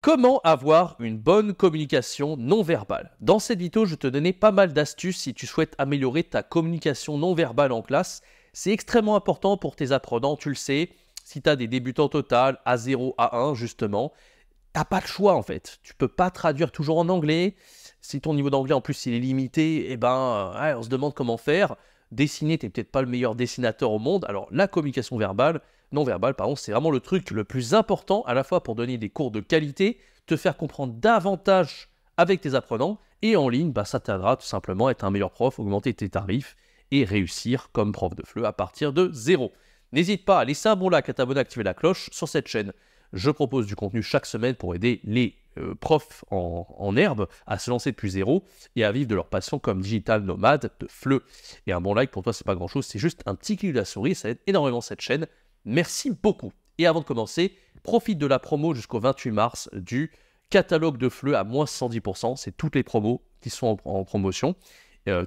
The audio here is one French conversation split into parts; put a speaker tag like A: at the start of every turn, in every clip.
A: Comment avoir une bonne communication non verbale? Dans cette vidéo, je te donnais pas mal d'astuces si tu souhaites améliorer ta communication non verbale en classe. C'est extrêmement important pour tes apprenants, tu le sais. Si tu as des débutants total, A0, A1 justement, t'as pas le choix en fait. Tu peux pas traduire toujours en anglais. Si ton niveau d'anglais en plus il est limité, ouais, on se demande comment faire. Dessiner, t'es peut-être pas le meilleur dessinateur au monde. Alors la communication verbale, non verbale, pardon, c'est vraiment le truc le plus important à la fois pour donner des cours de qualité, te faire comprendre davantage avec tes apprenants et en ligne, ça t'aidera tout simplement à être un meilleur prof, augmenter tes tarifs et réussir comme prof de FLE à partir de zéro. N'hésite pas à laisser un bon like, à t'abonner, à activer la cloche sur cette chaîne. Je propose du contenu chaque semaine pour aider les profs en herbe à se lancer depuis zéro et à vivre de leur passion comme digital nomade de FLE. Et un bon like pour toi, c'est pas grand chose, c'est juste un petit clic de la souris, ça aide énormément cette chaîne. Merci beaucoup. Et avant de commencer, profite de la promo jusqu'au 28 mars du catalogue de FLE à moins 110%. C'est toutes les promos qui sont en promotion,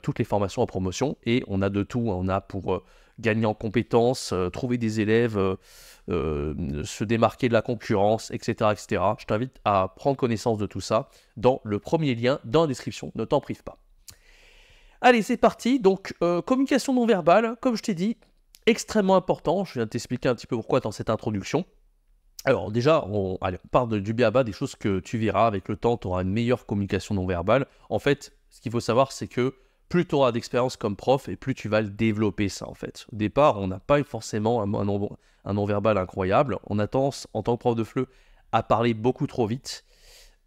A: toutes les formations en promotion. Et on a de tout. On a pour gagner en compétences, trouver des élèves, se démarquer de la concurrence, etc., etc. Je t'invite à prendre connaissance de tout ça dans le premier lien dans la description. Ne t'en prive pas. Allez, c'est parti. Donc, communication non verbale, comme je t'ai dit, extrêmement important. Je viens de t'expliquer un petit peu pourquoi dans cette introduction. Alors déjà, on part du b.a.-ba, des choses que tu verras avec le temps, tu auras une meilleure communication non verbale. En fait, ce qu'il faut savoir, c'est que plus tu auras d'expérience comme prof et plus tu vas le développer ça en fait. Au départ, on n'a pas forcément un non-verbal incroyable. On a tendance, en tant que prof de FLE, à parler beaucoup trop vite.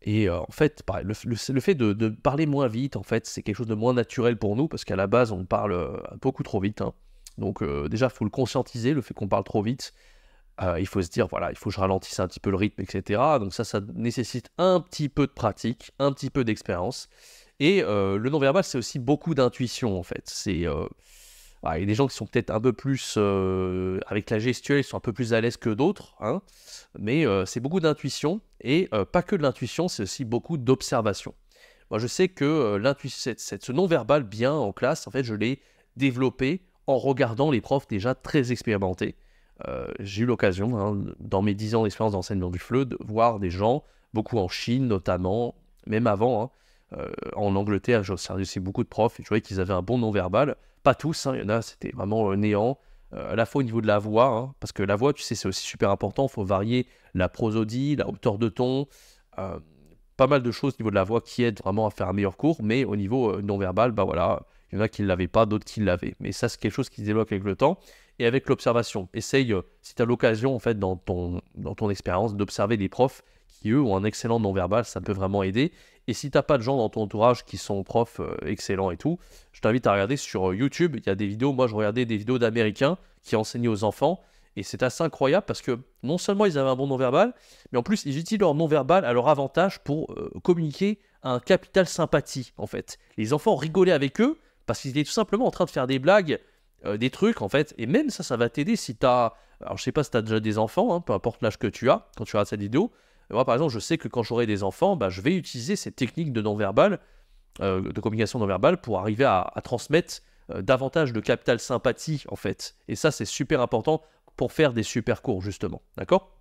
A: Et en fait, pareil, le fait de parler moins vite, en fait, c'est quelque chose de moins naturel pour nous, parce qu'à la base, on parle beaucoup trop vite. Hein. Donc déjà, il faut le conscientiser, le fait qu'on parle trop vite. Il faut se dire, voilà, il faut que je ralentisse un petit peu le rythme, etc. Donc ça nécessite un petit peu de pratique, un petit peu d'expérience. Et le non-verbal, c'est aussi beaucoup d'intuition, en fait. Il y a des gens qui sont peut-être un peu plus, avec la gestuelle, ils sont un peu plus à l'aise que d'autres, hein, mais c'est beaucoup d'intuition, et pas que de l'intuition, c'est aussi beaucoup d'observation. Moi, je sais que ce non-verbal bien en classe, en fait, je l'ai développé en regardant les profs déjà très expérimentés. J'ai eu l'occasion, hein, dans mes 10 ans d'expérience d'enseignement du FLE, de voir des gens, beaucoup en Chine notamment, même avant, hein, en Angleterre, j'ai observé aussi beaucoup de profs, et je voyais qu'ils avaient un bon non-verbal. Pas tous, hein, il y en a, c'était vraiment néant, à la fois au niveau de la voix, hein, parce que la voix, tu sais, c'est aussi super important, il faut varier la prosodie, la hauteur de ton, euh, pas mal de choses au niveau de la voix qui aident vraiment à faire un meilleur cours, mais au niveau non-verbal, voilà, il y en a qui ne l'avaient pas, d'autres qui l'avaient. Mais ça, c'est quelque chose qui se développe avec le temps et avec l'observation. Essaye, si tu as l'occasion, en fait, dans ton expérience, d'observer des profs qui, eux, ont un excellent non-verbal, ça peut vraiment aider. Et si tu n'as pas de gens dans ton entourage qui sont profs excellents et tout, je t'invite à regarder sur YouTube. Il y a des vidéos, moi je regardais des vidéos d'Américains qui enseignaient aux enfants. Et c'est assez incroyable parce que non seulement ils avaient un bon non-verbal, mais en plus ils utilisent leur non-verbal à leur avantage pour communiquer un capital sympathie, en fait. Les enfants rigolaient avec eux parce qu'ils étaient tout simplement en train de faire des blagues, des trucs, en fait. Et même ça va t'aider si tu as... Alors je sais pas si tu as déjà des enfants, hein, peu importe l'âge que tu as, quand tu regardes cette vidéo. Moi, par exemple, je sais que quand j'aurai des enfants, je vais utiliser ces techniques de non-verbal, de communication non-verbale, pour arriver à transmettre davantage de capital sympathie, en fait. Et ça, c'est super important pour faire des super cours, justement. D'accord?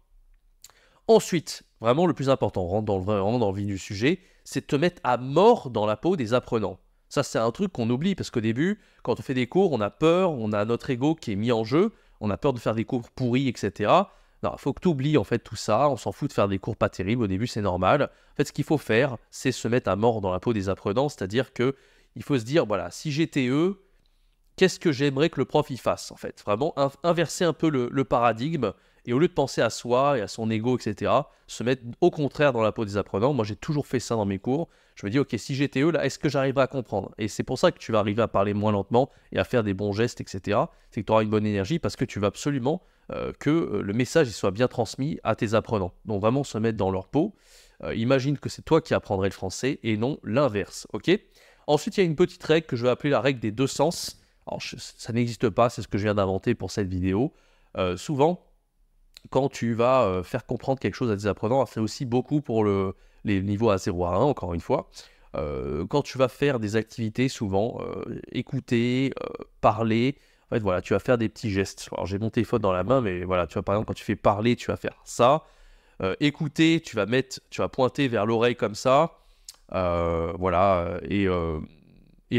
A: Ensuite, vraiment le plus important, on rentre vraiment dans le vif du sujet, c'est de te mettre à mort dans la peau des apprenants. Ça, c'est un truc qu'on oublie, parce qu'au début, quand on fait des cours, on a peur, on a notre ego qui est mis en jeu, on a peur de faire des cours pourris, etc. Non, il faut que tu oublies en fait tout ça, on s'en fout de faire des cours pas terribles, au début c'est normal. En fait, ce qu'il faut faire, c'est se mettre à mort dans la peau des apprenants, c'est-à-dire que il faut se dire, voilà, si j'étais eux, qu'est-ce que j'aimerais que le prof y fasse, en fait? Vraiment, inverser un peu le paradigme, et au lieu de penser à soi et à son ego, etc., se mettre au contraire dans la peau des apprenants. Moi, j'ai toujours fait ça dans mes cours. Je me dis, ok, si j'étais eux, là, est-ce que j'arriverai à comprendre? Et c'est pour ça que tu vas arriver à parler moins lentement et à faire des bons gestes, etc. C'est que tu auras une bonne énergie parce que tu vas absolument que le message il soit bien transmis à tes apprenants. Donc, vraiment se mettre dans leur peau. Imagine que c'est toi qui apprendrais le français et non l'inverse, ok? Ensuite, il y a une petite règle que je vais appeler la règle des deux sens. Alors, ça n'existe pas, c'est ce que je viens d'inventer pour cette vidéo. Souvent, quand tu vas faire comprendre quelque chose à tes apprenants, c'est aussi beaucoup pour les niveaux A0 à 1, encore une fois. Quand tu vas faire des activités, souvent, écouter, parler, en fait, voilà, tu vas faire des petits gestes. Alors, j'ai mon téléphone dans la main, mais voilà, tu vois, par exemple, quand tu fais parler, tu vas faire ça. Écouter, tu vas pointer vers l'oreille comme ça. Voilà. Et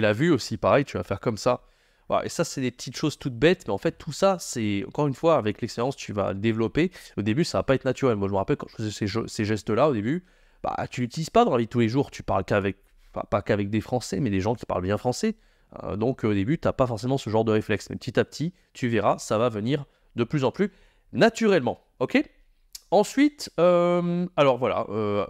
A: la vue aussi, pareil, tu vas faire comme ça. Voilà, et ça, c'est des petites choses toutes bêtes, mais en fait, tout ça, c'est, encore une fois, avec l'expérience, tu vas le développer. Au début, ça va pas être naturel. Moi, je me rappelle quand je faisais ces gestes-là, au début, bah, tu l'utilises pas dans la vie de tous les jours. Tu parles pas qu'avec des Français, mais des gens qui parlent bien français. Donc, au début, tu n'as pas forcément ce genre de réflexe. Mais petit à petit, tu verras, ça va venir de plus en plus naturellement. Ok ? Ensuite, alors voilà,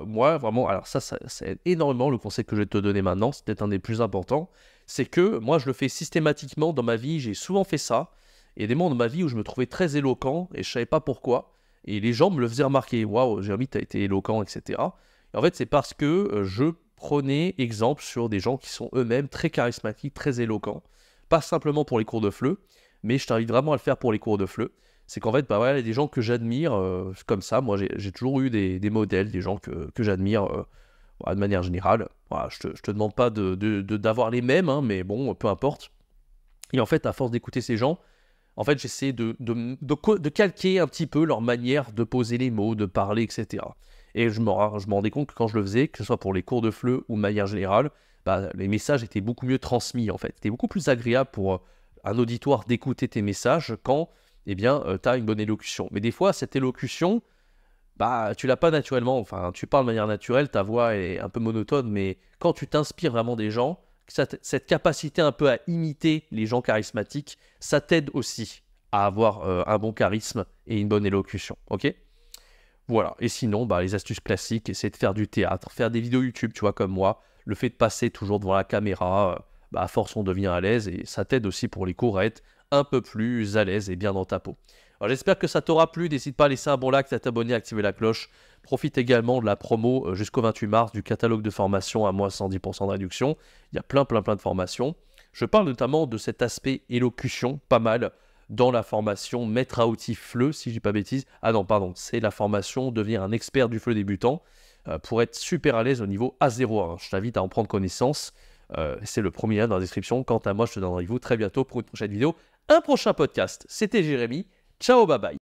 A: moi vraiment, alors ça aide énormément le conseil que je vais te donner maintenant, c'est peut-être un des plus importants, c'est que moi je le fais systématiquement dans ma vie, j'ai souvent fait ça, et il y a des moments dans ma vie où je me trouvais très éloquent, et je savais pas pourquoi, et les gens me le faisaient remarquer, waouh, Jérémy, t'as été éloquent, etc. Et en fait, c'est parce que je prenais exemple sur des gens qui sont eux-mêmes très charismatiques, très éloquents, pas simplement pour les cours de FLE, mais je t'invite vraiment à le faire pour les cours de FLE. C'est qu'en fait, bah ouais, il y a des gens que j'admire comme ça. Moi, j'ai toujours eu des modèles, des gens que j'admire voilà, de manière générale. Voilà, je te demande pas d'avoir les mêmes, hein, mais bon, peu importe. Et en fait, à force d'écouter ces gens, en fait, j'essaie de calquer un petit peu leur manière de poser les mots, de parler, etc. Et je me rendais compte que quand je le faisais, que ce soit pour les cours de FLE ou de manière générale, bah, les messages étaient beaucoup mieux transmis, en fait. C'était beaucoup plus agréable pour un auditoire d'écouter tes messages quand eh bien, tu as une bonne élocution. Mais des fois, cette élocution, bah, tu l'as pas naturellement. Enfin, tu parles de manière naturelle, ta voix est un peu monotone, mais quand tu t'inspires vraiment des gens, cette capacité un peu à imiter les gens charismatiques, ça t'aide aussi à avoir un bon charisme et une bonne élocution. Ok ? Voilà. Et sinon, bah, les astuces classiques, essayer de faire du théâtre, faire des vidéos YouTube, tu vois, comme moi. Le fait de passer toujours devant la caméra, bah, à force, on devient à l'aise et ça t'aide aussi pour les cours à être un peu plus à l'aise et bien dans ta peau. Alors, j'espère que ça t'aura plu. N'hésite pas à laisser un bon like, à t'abonner, à activer la cloche. Profite également de la promo jusqu'au 28 mars du catalogue de formation à moins 110% de réduction. Il y a plein de formations. Je parle notamment de cet aspect élocution, pas mal, dans la formation Maître à outils FLE, si je dis pas bêtise. Ah non, pardon, c'est la formation Devenir un expert du FLE débutant pour être super à l'aise au niveau A01. Je t'invite à en prendre connaissance. C'est le premier lien dans la description. Quant à moi, je te donne rendez-vous très bientôt pour une prochaine vidéo, un prochain podcast. C'était Jérémy. Ciao, bye bye.